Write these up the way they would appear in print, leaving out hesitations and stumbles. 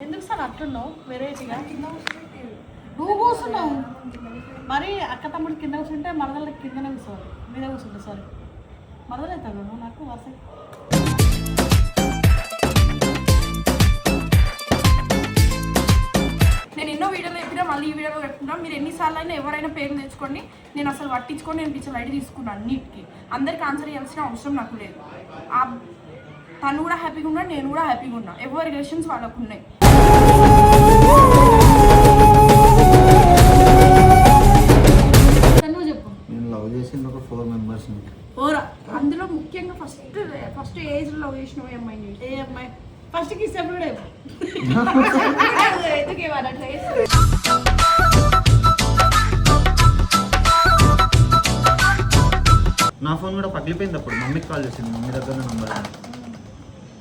ఎందుకు సార్ అట్లున్నావు వెరైటీగా నువ్వు కూర్చున్నావు మరి అక్క తమ్ముడు కింద కూర్చుంటే మరదల కిందనే కూర్చోవాలి మీద కూర్చుంటే సారీ మరదలు అవుతావు నువ్వు నాకు వరుస నేను ఎన్నో వీడియోలో చెప్పినా మళ్ళీ ఈ వీడియోలో పెట్టుకుంటాను. మీరు ఎన్నిసార్లు అయినా ఎవరైనా పేరు తెచ్చుకోండి, నేను అసలు పట్టించుకొని నేను పిచ్చర్ లైట్ తీసుకున్నాను అన్నిటికీ. అందరికి ఆన్సర్ చేయాల్సిన అవసరం నాకు లేదు. తను కూడా హ్యాపీగా ఉన్నాడు, నేను కూడా హ్యాపీగా ఉన్నా. ఎవరి రిలేషన్స్ వాళ్ళకు ఉన్నాయి. చెప్పు నేను లవ్ చేసింది ఒక 4 మెంబర్స్. అందులో ముఖ్యంగా ఫస్ట్ ఏజ్ లవ్ చేసిన అమ్మాయి ఏ అమ్మాయి ఫస్ట్ కిస్ ఎప్పుడు నా ఫోన్ కూడా పగిలిపోయింది. అప్పుడు మమ్మీకి కాల్ చేసింది, మమ్మీ దగ్గర నంబర్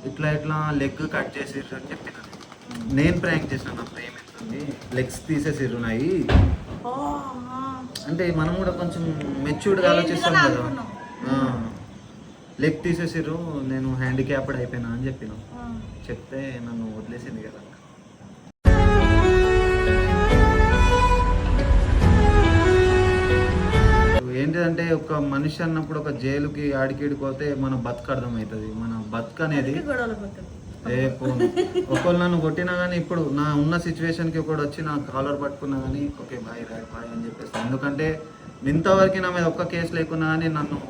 ఇట్లా లెగ్ కట్ చేసిర్రు అని చెప్పిన. నేను ప్రాంక్ చేసిన, నా ప్రేమిస్తుంది లెగ్స్ తీసేసిర్రు నాయి అంటే మనం కూడా కొంచెం మెచ్యూర్డ్గా ఆలోచిస్తాం కదా. లెగ్ తీసేసిర్రు, నేను హ్యాండిక్యాప్డ్ అయిపోయినా అని చెప్పిన. చెప్తే నన్ను వదిలేసింది కదా. ఏంటిదంటే ఒక మనిషి అన్నప్పుడు ఒక జైలుకి ఆడికిడిపోతే మన బతుకు అర్థమవుతుంది. మన బతుకు అనేది ఒకళ్ళు నన్ను కొట్టినా కానీ ఇప్పుడు నా ఉన్న సిచ్యువేషన్కి ఒకడు వచ్చి నా కాలర్ పట్టుకున్నా కానీ ఓకే బాయ్ రైట్ బాయ్ అని చెప్పేస్తాను. ఎందుకంటే ఇంతవరకు నా మీద ఒక్క కేసు లేకున్నా కానీ నన్ను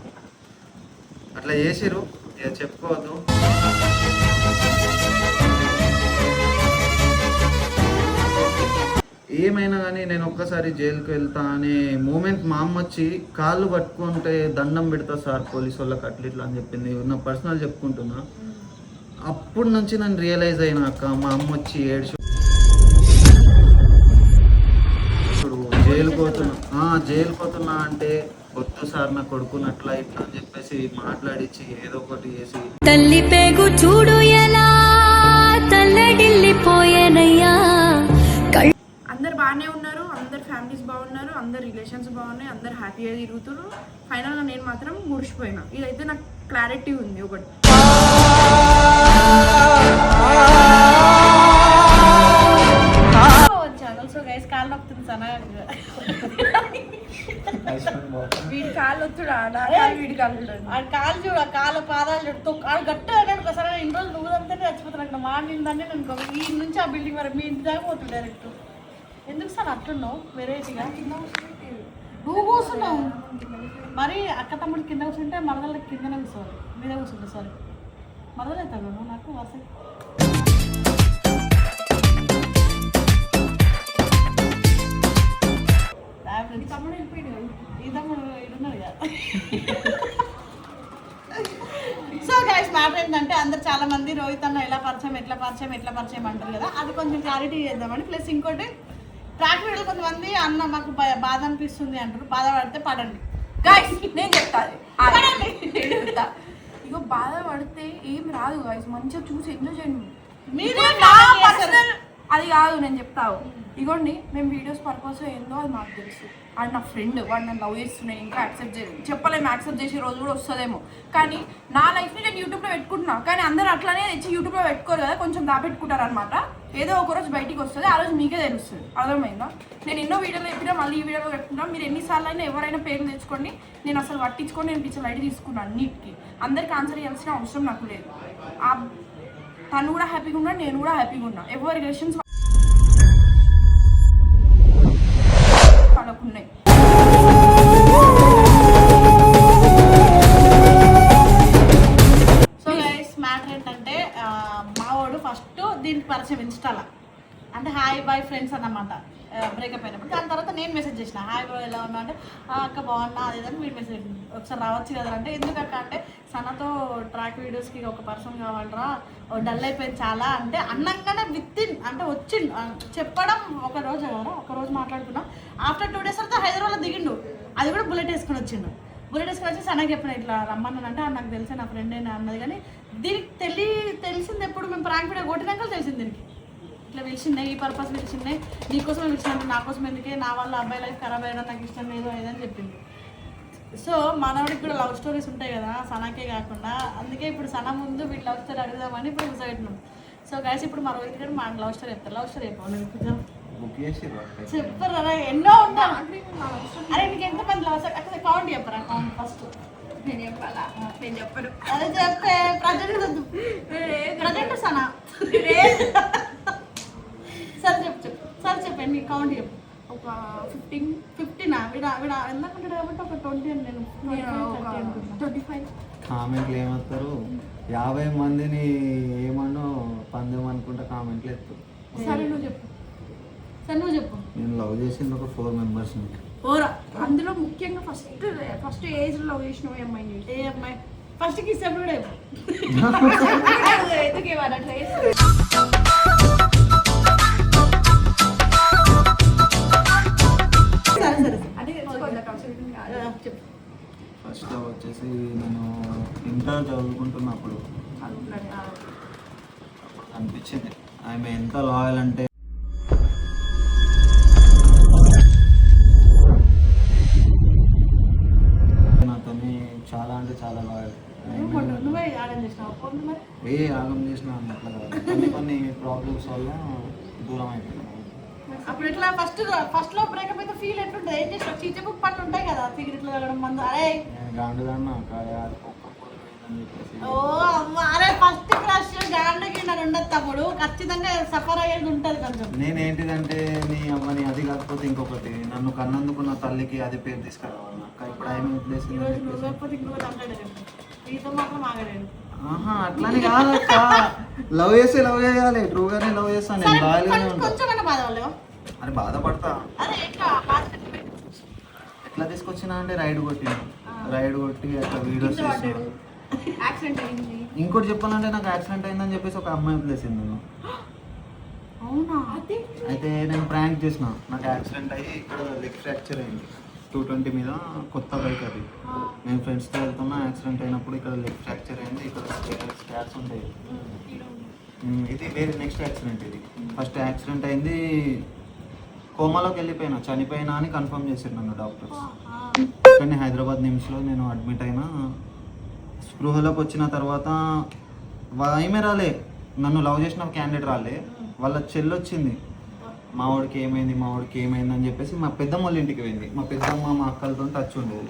అట్లా చేసిరు, చెప్పుకోవద్దు. ఏమైనా కానీ నేను ఒక్కసారి జైలుకి వెళ్తా అనే మూమెంట్ మా అమ్మ వచ్చి కాళ్ళు పట్టుకుంటే దండం పెడతా సార్ పోలీసు వాళ్ళకి అట్లా ఇట్లా అని చెప్పింది. నా పర్సనల్ చెప్పుకుంటున్నా. అప్పటి నుంచి నన్ను రియలైజ్ అయినాక మా అమ్మ వచ్చి ఏడ్చు జైలు పోతున్నా అంటే వద్దు సార్ నా కొడుకున్నట్లా ఇట్లా అని చెప్పేసి మాట్లాడిచ్చి ఏదో ఒకటి చేసి తల్లి పేగు చూడు ఎలా తల్లడిల్లిపోయేనయ్యా. అందరు బాగానే ఉన్నారు, అందరు ఫ్యామిలీస్ బాగున్నారు, అందరు రిలేషన్స్ బాగున్నాయి, అందరు హ్యాపీగా తిరుగుతున్నారు. ఫైనల్గా నేను మాత్రం ముడిచిపోయినా. ఇదైతే నాకు క్లారిటీ ఉంది ఒకటి. సో గైస్ కాళ్ళు నొప్పుతుంది సనా వీడి కాళ్ళు వచ్చుడా వీడి కాళ్ళు కాళ్ళు చూడు, కాళ్ళ పాదాలు చూడు, ఆడు గట్టు అన్నాడు ఒకసారి. ఇన్ని రోజులు నువ్వు అంతా చచ్చిపోతాను అక్కడ మాడిందని నేను ఈ నుంచి ఆ బిల్డింగ్ వరకు మీ ఇంటి దాకా పోతుంది డైరెక్ట్. ఎందుకు సార్ అట్లున్నావు వెరైటీగా నువ్వు కూర్చున్నావు మరి అక్క తమ్ముడు కింద కూర్చుంటే మరదల కిందనే కూర్చోవాలి మీద కూర్చుంటే సారీ మరదలు అవుతావు నువ్వు నాకు వరుస తమ్ముడు వెళ్ళిపోయాడు. ఈ తమ్ముడు ఇడున్నాడు కదా. సో గైస్ మ్యాటర్ ఏంటంటే అందరు చాలా మంది రోహిత్ అన్న ఎట్లా పరిచయం అంటారు కదా, అది కొంచెం క్లారిటీ చేద్దామని. ప్లస్ ఇంకోటి ట్రాక్ వీడియో కొంతమంది అన్న మాకు బాధ అనిపిస్తుంది అంటారు. బాధపడితే పడండి గైస్, నేను చెప్తాను ఇగో బాధపడితే ఏం రాదు గైస్, మంచిగా చూసి ఎంజాయ్ చేయండి. మీరే పర్సనల్ అది కాదు నేను చెప్తావు. ఇగోండి మేము వీడియోస్ పర్పస్ ఏందో అది నాకు తెలుసు. అండ్ నా ఫ్రెండ్ వాడు నన్ను లవ్ చేస్తున్నాయి, ఇంకా యాక్సెప్ట్ చేయలేదు చెప్పలేము. యాక్సెప్ట్ చేసే రోజు కూడా వస్తుందేమో. కానీ నా లైఫ్ని నేను యూట్యూబ్లో పెట్టుకుంటున్నా. కానీ అందరూ అట్లానే తెచ్చి యూట్యూబ్లో పెట్టుకోరు కదా, కొంచెం దాపెట్టుకుంటారు అనమాట. ఏదో ఒక రోజు బయటికి వస్తుంది, ఆ రోజు మీకే తెలుస్తుంది. అర్థమైందా? నేను ఎన్నో వీడియోలో చెప్పినా మళ్ళీ ఈ వీడియోలో పెట్టుకుంటాను. మీరు ఎన్నిసార్లు అయినా ఎవరైనా పేరు తెచ్చుకోండి, నేను అసలు పట్టించుకొని నేను పిచ్చర్ లైట్ తీసుకున్నాను అన్నిటికీ. అందరికి ఆన్సర్ చేయాల్సిన అవసరం నాకు లేదు. తను కూడా హ్యాపీగా ఉన్నాడు, నేను కూడా హ్యాపీగా ఉన్నా. ఎవరి రిలేషన్స్ వాళ్ళకు ఉన్నాయి. సో గైస్ మ్యాటర్ ఏంటంటే మావాడు ఫస్ట్ దీనికి పరిచయం ఇన్స్టాలా అంటే హాయ్ బాయ్ ఫ్రెండ్స్ అన్నమాట. బ్రేకప్ అయినప్పుడు దాని తర్వాత నేను మెసేజ్ చేసిన హాయ్ బ్రో ఎలా ఉన్నా అంటే అక్క బాగున్నా అదేదని మీరు మెసేజ్ ఒకసారి రావచ్చు కదా అంటే ఎందుకక్క అంటే సనతో ట్రాక్ వీడియోస్కి ఒక పర్సన్ కావాలరా డల్ అయిపోయింది చాలా అంటే అన్నంగానే విత్ఇన్ అంటే వచ్చిండు చెప్పడం ఒక రోజు కదా ఒక రోజు మాట్లాడుకున్నాం. ఆఫ్టర్ 2 days తర్వాత హైదరాబాద్లో దిగిండు. అది కూడా బుల్లెట్ వేసుకొని వచ్చిండు. బుల్లెట్ వేసుకొని వచ్చి సనకి చెప్పిన ఇట్లా రమ్మన్నానంటే నాకు తెలిసే నా ఫ్రెండ్ అయినా అన్నది. కానీ దీనికి తెలిసింది ఎప్పుడు మేము ప్రాంక్ వీడియో కొట్టినాక తెలిసింది. దీనికి ఇట్లా పిలిచిందే ఈ పర్పస్ పిలిచిందే నీకోసమే పిలిచినట్టు నా కోసం ఎందుకే నా వల్ల అబ్బాయి లైఫ్ ఖరాబ్ అయ్యడం నాకు ఇష్టం లేదు అదని చెప్పింది. సో మనవాడికి కూడా లవ్ స్టోరీస్ ఉంటాయి కదా సనాకే కాకుండా. అందుకే ఇప్పుడు సన ముందు వీటి లవ్ స్టోరీ అడుగుదామని ఇప్పుడు డిసైడ్ అయినాం. సో గైస్ ఇప్పుడు మా రోహిత్ గారు మా లవ్ స్టోరీ చెప్తారు. లవ్ స్టోరీ చెప్పండి. బుక్ చేసి చెప్పరా ఎన్నో ఉంటారు. అరే నీకు ఎంతమంది లవ్ స్టోరీ అక్కడ కౌంట్ చెప్పరా? కౌంట్ ఫస్ట్ నేను చెప్పాలా? నేను చెప్పను. అదే చెప్తే ప్రజెంట్ సనా సరే చెప్పు. సరే చెప్పండి నీ కౌంట్ చెప్పు. ఒక 15. 15 వీడ ఎందుకంటే కాబట్టి ఒక 20 అని నేను 25. కామెంట్లు ఏమవుతారు 50 మందిని ఏమనో పందెం అనుకుంటా కామెంట్లు ఎత్తారు. సరే నువ్వు చెప్పు. సరే నువ్వు చెప్పు. నేను లవ్ చేసింది ఒక 4 మెంబర్స్ని. ఓరా అందులో ముఖ్యంగా ఫస్ట్ ఏజ్ లవ్ చేసిన అమ్మాయిని చూసి ఏ అమ్మాయి ఫస్ట్ కి సెపరేట్ అయిపో. ఎందుకు ఇవ్వాలి అట్లా చేస్తే? సరే సరే అంటే తెలుసుకోవద్దా కంప్లీట్ కాదు. చెప్పు. ఫస్ట్ వచ్చేసి నేను ఇంటర్ చదువుకుంటున్నప్పుడు అనిపించింది ఆమె ఎంత లాయల్ అంటే నాతోని చాలా అంటే చాలా లాయల్. నువ్వే ఆడం చేసినావు ఫోన్ మరి. ఏ ఆగం చేసినా అట్లా కాదు, కొన్ని ప్రాబ్లమ్స్ వల్ల దూరం అయిపోయినా. అప్పుడు ఎట్లా ఫస్ట్ లో బ్రేకప్ అయితే ఫీల్ ఎట్లుంటుంది? ఏం చేసినావు? చీచ బుక్ పనులు ఉంటాయి కదా, సిగరెట్లు తాగడం మందు. అరే గాండు గాన్న అని చెప్పేసి ఓ అమ్మ, అరే ఫస్ట్ క్రష్ గాండకి ఉండదు తమ్ముడు, ఖచ్చితంగా సఫర్ అయ్యేది ఉంటుంది కొంచెం. నేనేంటిదంటే నీ అమ్మని అది కాకపోతే ఇంకొకటి నన్ను కన్నందుకు నా తల్లికి అది పేరు తీసుకురావాలి అక్క. ఇప్పుడు ఆయన వదిలేసింది ఈరోజు అని నువ్వు చెప్పేసి. లేకపోతే ఇంకొకటి అంటాడు, నీతో మాత్రం ఆగలేడు. ఆహా అట్లానే కాదక్క, లవ్ చేయాలి, ట్రూగానే లవ్ చేస్తాను నేను, లాయల్గానే ఉంటాను. కొంచెమైనా బాధపడలేవా? అరే బాధపడతా. అరే ఎట్లా బాధ ఎట్లా తీసుకొచ్చినా అంటే రైడ్ కొట్టి అట్లా వీడియోస్ చేస్తాను. యాక్సిడెంట్ అయింది. ఇంకోటి చెప్పాలంటే నాకు యాక్సిడెంట్ అయిందని చెప్పేసి ఒక అమ్మాయి వదిలేసింది నేను. అవునా? అదే అయితే నేను ప్రాంక్ చేసిన, నాకు యాక్సిడెంట్ అయ్యి ఇక్కడ లెగ్ ఫ్రాక్చర్ అయింది 220 మీద, కొత్త బైక్ అది. నేను ఫ్రెండ్స్తో వెళ్తున్నా, యాక్సిడెంట్ అయినప్పుడు ఇక్కడ లెగ్ ఫ్రాక్చర్ అయింది, ఇక్కడ స్కార్స్ ఉంటాయి. ఇది వేరే నెక్స్ట్ యాక్సిడెంట్. ఇది ఫస్ట్ యాక్సిడెంట్ అయింది, కోమాలోకి వెళ్ళిపోయినా, చనిపోయినా అని కన్ఫర్మ్ చేశారు నన్ను డాక్టర్స్. కానీ హైదరాబాద్ నిమ్స్లో నేను అడ్మిట్ అయినా. స్పృహలోకి వచ్చిన తర్వాత ఏమే రాలే, నన్ను లవ్ చేసిన క్యాండిడేట్ రాలే, వాళ్ళ చెల్లి వచ్చింది. మా వాడికి ఏమైంది అని చెప్పేసి మా పెద్దమ్మ వాళ్ళ ఇంటికి పోయింది. మా పెద్దమ్మ మా అక్కలతో టచ్ ఉండేది.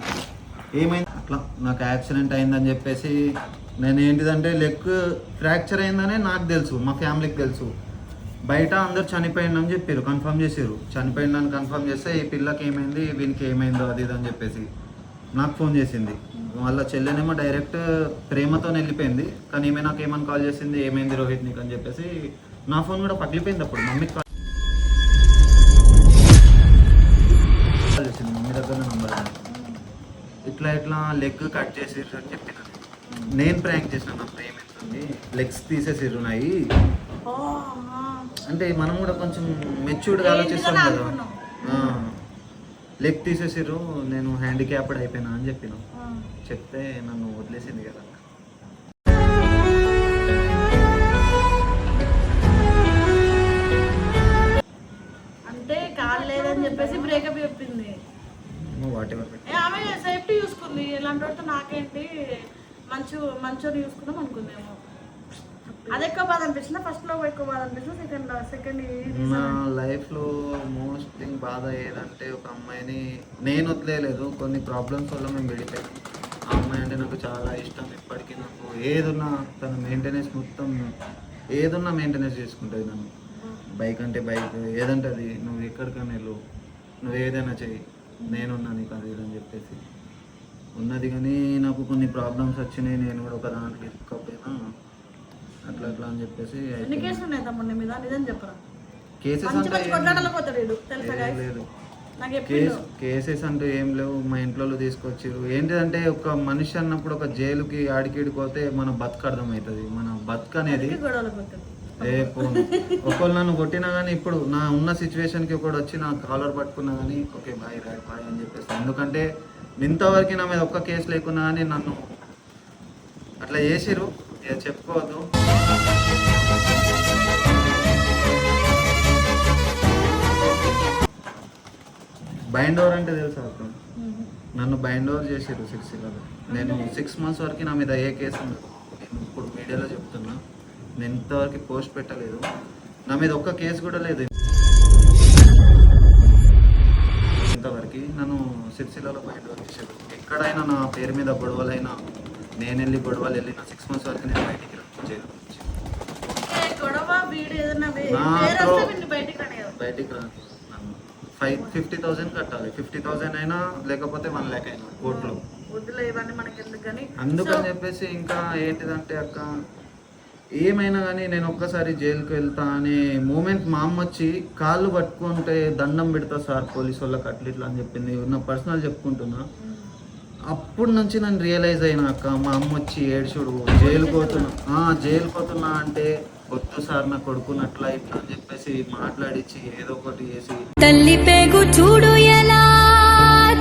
ఏమైంది అట్లా నాకు యాక్సిడెంట్ అయిందని చెప్పేసి, నేను ఏంటిదంటే లెగ్ ఫ్రాక్చర్ అయిందనే నాకు తెలుసు, మా ఫ్యామిలీకి తెలుసు. బయట అందరు చనిపోయిందని చెప్పారు, కన్ఫర్మ్ చేశారు. చనిపోయిందని కన్ఫర్మ్ చేస్తే ఈ పిల్లకి ఏమైంది, వీనికి ఏమైందో అది ఇది అని చెప్పేసి నాకు ఫోన్ చేసింది. వాళ్ళ చెల్లెనేమో డైరెక్ట్ ప్రేమతో వెళ్ళిపోయింది, కానీ ఈమె నాకు ఏమని కాల్ చేసింది, ఏమైంది రోహిత్ నీకు అని చెప్పేసి. నా ఫోన్ కూడా పగిలిపోయింది అప్పుడు. మమ్మీకి కాల్ చేసింది, మమ్మీ దగ్గర నంబర్. ఇట్లా లెగ్ కట్ చేసిర్రు అని చెప్పిన. నేను ప్రాంక్ చేసిన, నా ప్రేమిస్తుంది లెగ్స్ తీసేసిర్రు నాయి అంటే. మనం కూడా కొంచెం మెచ్యూర్డ్గా ఆలోచిస్తాం కదా. లెగ్ తీసేసిర్రు, నేను హ్యాండిక్యాప్డ్ అయిపోయినా అని చెప్పిన. చెప్తే నన్ను వదిలేసింది కదా. అంటే కాలు లేదని చెప్పేసి బ్రేకప్ చెప్పింది. వాటెవర్. ఆమె సేఫ్టీ చూసుకుంది, ఇలాంటి వాడితో నాకేంటి మంచోడు చూసుకుందాం అనుకుందేమో. అది ఎక్కువ బాధ అనిపిస్తుంది, ఫస్ట్ లో ఎక్కువ బాధ అనిపిస్తుంది, సెకండ్ నా లైఫ్లో మోస్ట్ థింగ్ బాధ ఏదంటే, ఒక అమ్మాయిని నేను వదిలేదు, కొన్ని ప్రాబ్లమ్స్ వల్ల మేము విడిపోయాం. ఆ అమ్మాయి అంటే నాకు చాలా ఇష్టం. ఇప్పటికీ నాకు ఏదున్నా తన మెయింటెనెన్స్ మొత్తం, ఏదున్నా మెయింటెనెన్స్ చేసుకుంటుంది నన్ను. బైక్ అంటే బైక్, ఏదంటే అది, నువ్వు ఎక్కడికైనా వెళ్ళు, నువ్వు ఏదైనా చెయ్యి, నేనున్నా నీకు అది అని చెప్పేసి ఉన్నది. కానీ నాకు కొన్ని ప్రాబ్లమ్స్ వచ్చినాయి, నేను కూడా ఒక దాంట్లో ఇరుక్కపోయినా అట్లా అని చెప్పేసి. ఎన్ని కేసులు ఉన్నాయి తమ్ముడు మీద? నిజం చెప్పరా? కేసెస్ అంటే లేదు, కేసెస్ అంటే ఏం లేవు. మా ఇంట్లో తీసుకొచ్చారు. ఏంటిదంటే ఒక మనిషి అన్నప్పుడు ఒక జైలుకి ఆడికిడికి పోతే మన బతుకు అర్థమవుతుంది. మన బతుకు అనేది ఒకళ్ళు నన్ను కొట్టినా కానీ, ఇప్పుడు నా ఉన్న సిచ్యువేషన్కి ఒకడు వచ్చి నా కాలర్ పట్టుకున్నా కానీ ఓకే బాయ్ రైట్ బాయ్ అని చెప్పేసి. ఎందుకంటే ఇంతవరకు నా మీద ఒక్క కేసు లేకున్నా కానీ నన్ను అట్లా చేసిరు, చెప్పుకోవద్దు. బైండ్ ఓవర్ అంటే తెలుసా అక్క? నన్ను బైండ్ ఓవర్ చేసారు 6 ఇయర్స్. నేను 6 months వరకు నా మీద ఏ కేసు ఉండదు. నేను ఇప్పుడు మీడియాలో చెప్తున్నా, నేను ఇంతవరకు పోస్ట్ పెట్టలేదు. నా మీద ఒక్క కేసు కూడా లేదు ఇంతవరకు. నన్ను సిరిసిల్లలో బయట వచ్చేసాడు. ఎక్కడైనా నా పేరు మీద గొడవలైనా నేను వెళ్ళి గొడవలు వెళ్ళిన 6 months వరకు నేను బయటికి జైలు నుంచి గొడవ వీడు ఏదైనా బయటికి రాను. బయటికి రాను. 50,000 కట్టాలి. 50,000 అయినా లేకపోతే 1 lakh అయినా కోర్టులో. వద్దులే ఇవన్నీ మనకి ఎందుకని. అందుకని చెప్పేసి ఇంకా ఏంటిదంటే అక్క, ఏమైనా కానీ నేను ఒక్కసారి జైలుకి వెళ్తా అనే మూమెంట్ మా అమ్మ వచ్చి కాళ్ళు పట్టుకుంటే దండం పెడతా సార్ పోలీసు వాళ్ళకి అట్లా ఇట్లా అని చెప్పింది. నా పర్సనల్ చెప్పుకుంటున్నా. అప్పటి నుంచి నన్ను రియలైజ్ అయినా అక్క, మా అమ్మ వచ్చి ఏడ్చుడు జైలు పోతున్నా అంటే వద్దు సార్ నా కొడుకుని అట్లా ఇట్లా అని చెప్పేసి మాట్లాడిచ్చి ఏదో ఒకటి చేసి తల్లి పేగు చూడు ఎలా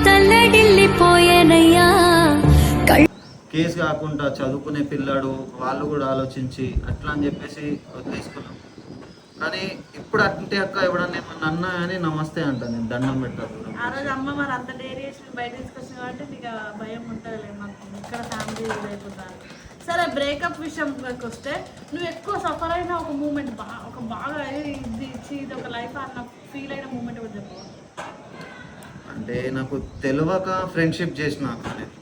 తల్లడిల్లిపోయేనయ్యా. కేసు కాకుండా చదువుకునే పిల్లాడు వాళ్ళు కూడా ఆలోచించి అట్లా అని చెప్పేసి వదిలేసుకున్నాం. కానీ ఇప్పుడు అంటే అక్క ఎవడన్నా ఏమన్నా అన్నా కానీ నమస్తే అంట, నేను దండం పెడతాను. ఆ రోజు అమ్మ మరి అంత డైరీ చేసి బయట తీసుకొచ్చిన కాబట్టి నీకు భయం ఉంటుంది మాకు ఇక్కడ ఫ్యామిలీ అయిపోతాను. సరే, బ్రేకప్ విషయంలోకి వస్తే నువ్వు ఎక్కువ సఫర్ అయిన ఒక మూమెంట్ బాగా ఇది ఒక లైఫ్ అన్న ఫీల్ అయిన మూమెంట్ కూడా చెప్పు. అంటే నాకు తెలియక ఫ్రెండ్షిప్ చేసిన అక్క, నేను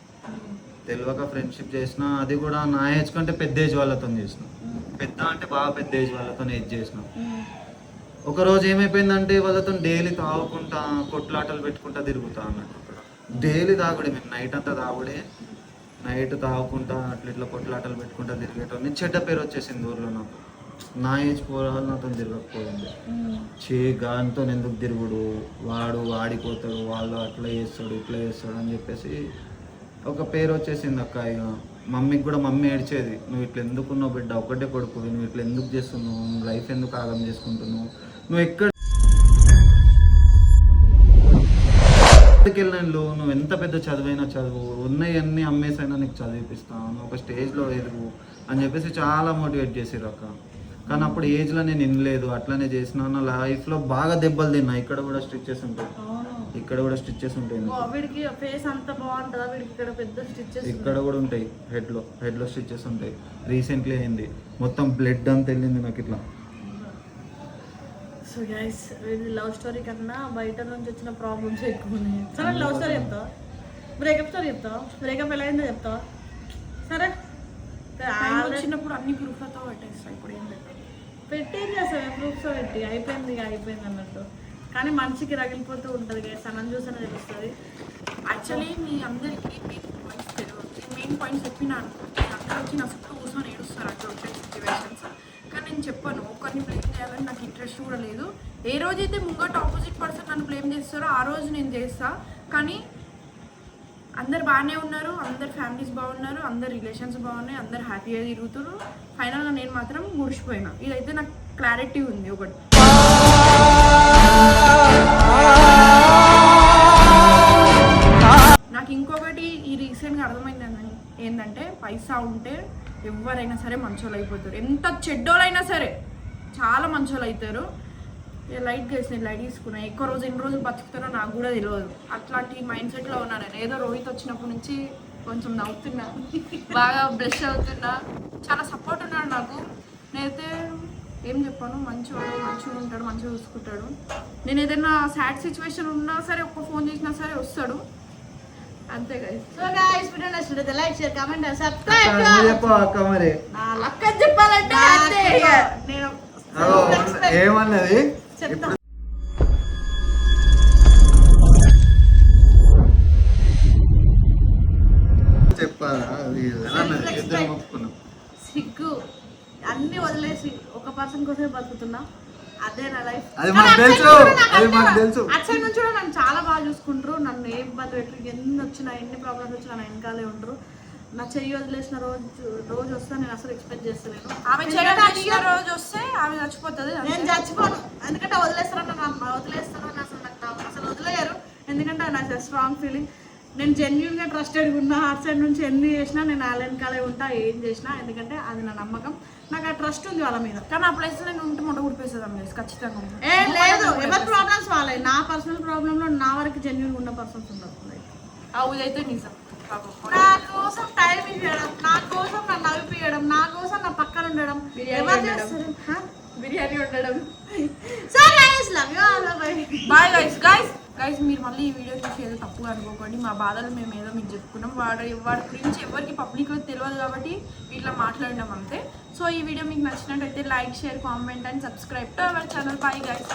తెలియక ఫ్రెండ్షిప్ చేసిన. అది కూడా నా ఏజ్ కంటే పెద్ద ఏజ్ వాళ్ళతో చేసిన. పెద్ద అంటే బాగా పెద్ద ఏజ్ వాళ్ళతో ఏజ్ చేసిన. ఒకరోజు ఏమైపోయిందంటే వాళ్ళతో డైలీ తాగుకుంటా కొట్లాటలు పెట్టుకుంటా తిరుగుతా అన్నట్టు. అక్కడ డైలీ తాగుడే, మేము నైట్ అంతా తాగుడే. నైట్ తాగుకుంటా అట్లా ఇట్లా కొట్లాటలు పెట్టుకుంటా తిరిగేటోని. చెడ్డ పేరు వచ్చేసింది ఊర్లో నాకు. నా ఏజ్ పోరాలు నాతో తిరగకపోయింది. గానితో ఎందుకు తిరుగుడు, వాడు వాడిపోతాడు, వాళ్ళు అట్లా చేస్తాడు ఇట్లా చేస్తాడు అని చెప్పేసి ఒక పేరు వచ్చేసింది అక్క. ఇక మమ్మీకి కూడా మమ్మీ ఏడ్చేది, నువ్వు ఇట్లా ఎందుకున్నావు బిడ్డ, ఒకటే కొడుకు, నువ్వు ఇట్లా ఎందుకు చేస్తున్నావు, లైఫ్ ఎందుకు ఆగం చేసుకుంటున్నావు, నువ్వు ఎక్కడికి వెళ్ళినాను, నువ్వు ఎంత పెద్ద చదువైనా చదువు, ఉన్నాయన్నీ అమ్మేసైనా నీకు చదివిపిస్తాను, నువ్వు ఒక స్టేజ్లో ఎదుగు అని చెప్పేసి చాలా మోటివేట్ చేసారు అక్క. కానీ అప్పుడు ఏజ్లో నేను వినలేదు, అట్లనే చేసిన. నా లైఫ్లో బాగా దెబ్బలు తిన్నా. ఇక్కడ కూడా స్టిచ్చెస్ ఉంటాయి, ఇక్కడ కూడా స్టిచ్చెస్ ఉంటాయి. వీడికి ఫేస్ అంత బాగుంటుందా, వీడికి ఇక్కడ పెద్ద స్టిచ్చెస్ ఇక్కడ కూడా ఉంటాయి. హెడ్లో స్టిచ్చెస్ ఉంటాయి. రీసెంట్లీ అయింది, మొత్తం బ్లడ్ అంతా వెళ్ళింది నాకు ఇట్లా. సో గైస్, ఇది లవ్ స్టోరీ కన్నా బయట నుంచి వచ్చిన ప్రాబ్లమ్స్ ఎక్కువ ఉన్నాయి. సరే, లవ్ స్టోరీ చెప్తావా, బ్రేకప్ స్టోరీ చెప్తావా, బ్రేకప్ ఎలా అయిందో చెప్తావా? సరే, వచ్చినప్పుడు అన్ని ప్రూఫ్లతో పెట్టేస్తా. ఇప్పుడు ఏం పెట్టేం చేస్తావు, ప్రూఫ్స్ పెట్టి అయిపోయింది అన్నట్టు. కానీ మనిషికి రగిలిపోతూ ఉంటుంది కదా, సనం చూసనే తెలుస్తుంది. యాక్చువల్లీ మీ అందరికీ మెయిన్ పాయింట్స్ చెప్పినాను. అందరూ వచ్చి నా చుట్టూ కూర్చొని ఏడుస్తారు అట్లా ఉంటాయి సిచ్యువేషన్స్. కానీ నేను చెప్పాను, ఒక్కరిని బ్లేమ్ చేయాలని నాకు ఇంట్రెస్ట్ కూడా లేదు. ఏ రోజైతే ముంగట ఆపోజిట్ పర్సన్ నన్ను బ్లేమ్ చేస్తారో ఆ రోజు నేను చేస్తా. కానీ అందరు బాగానే ఉన్నారు, అందరు ఫ్యామిలీస్ బాగున్నారు, అందరు రిలేషన్స్ బాగున్నాయి, అందరు హ్యాపీగా తిరుగుతారు. ఫైనల్గా నేను మాత్రం ముడిచిపోయినా. ఇదైతే నాకు క్లారిటీ ఉంది. ఒకటి నాకు ఇంకొకటి ఈ రీసెంట్గా అర్థమైంది ఏంటంటే, పైసా ఉంటే ఎవరైనా సరే మంచోళ్ళు అయిపోతారు. ఎంత చెడ్డోళ్ళైనా సరే చాలా మంచోళ్ళు అవుతారు. లైట్ వేసి లైట్ తీసుకున్నా. ఎక్కువ రోజు ఎన్ని రోజులు బతుకుతారో నాకు కూడా తెలియదు. అట్లాంటి మైండ్ సెట్లో ఉన్నా నేను. ఏదో రోహిత్ వచ్చినప్పటి నుంచి కొంచెం నవ్వుతున్నా, బాగా బ్రష్ అవుతున్నా, చాలా సపోర్ట్ ఉన్నాడు నాకు. నేనైతే ఏం చెప్పాను, మంచిగా ఉంటాడు, మంచిగా చూసుకుంటాడు. నేను ఏదైనా సాడ్ సిచ్యువేషన్ ఉన్నా సరే, ఒక్క ఫోన్ చేసినా సరే వస్తాడు. అంతే గైస్. సో గైస్, వీడియో నచ్చితే లైక్, షేర్, కామెంట్, సబ్స్క్రైబ్. మరి నా లక్క చెప్పాలంటే అంతే. నేను ఏమన్నది చెప్తా. చెప్పాలా, సిగ్గు అన్ని వదిలేసి ఒక పర్సన్ కోసమే బతుకుతున్నా. అదే నా లైఫ్. అది మాకు తెలుసు. అటు సైడ్ నుంచి కూడా నన్ను చాలా బాగా చూసుకుంటారు. నన్ను ఏ ఇబ్బంది పెట్టరు, ఎన్ని వచ్చినా ఎన్ని ప్రాబ్లమ్స్ వచ్చినా నా వెనకాలే ఉంటారు. నా చెయ్యి వదిలేసిన రోజు వస్తే నేను అసలు ఎక్స్పెక్ట్ చేస్తలేను. ఆమె రోజు వస్తే ఆమె చచ్చిపోతుంది, నేను చచ్చిపోను. ఎందుకంటే వదిలేస్తాను అసలు వదిలేయరు. ఎందుకంటే నాకు స్ట్రాంగ్ ఫీలింగ్. నేను జెన్యున్గా ట్రస్టెడ్గా ఉన్నా. హార్ట్ సైడ్ నుంచి ఎన్ని చేసినా నేను వాళ్ళ వెనకాలే ఉంటా, ఏం చేసినా. ఎందుకంటే అది నా నమ్మకం, నాకు ఆ ట్రస్ట్ ఉంది వాళ్ళ మీద. కానీ ఆ ప్లేస్ నేను ఉంటే మొట్ట గుడిపేసేదాం ఖచ్చితంగా. ఏం లేదు, ఎవరి ప్రాబ్లమ్స్ వాళ్ళే. నా పర్సనల్ ప్రాబ్లంలో నా వరకు జెన్యున్గా ఉన్న పర్సన్స్ ఉండదు. ఇదైతే నిజం. పాపం. నా కోసం టైం ఇవ్వడం, నా కోసం నన్ను నవ్విపియడం, నా కోసం నా పక్కన ఉండడం ఎవరు చేస్తారు? బిర్యానీ ఉండడం. సరే guys, love you all, bye. Bye guys మీరు మళ్ళీ ఈ వీడియో చూసి ఏదో తప్పుగా అనుకోకండి. మా బాధలు మేము ఏదో మీకు చెప్పుకున్నాం. వాడి గురించి ఎవరికి పబ్లిక్లో తెలియదు కాబట్టి ఇట్లా మాట్లాడినాం అంతే. సో ఈ వీడియో మీకు నచ్చినట్టయితే like, share, comment and subscribe to our channel. Bye guys.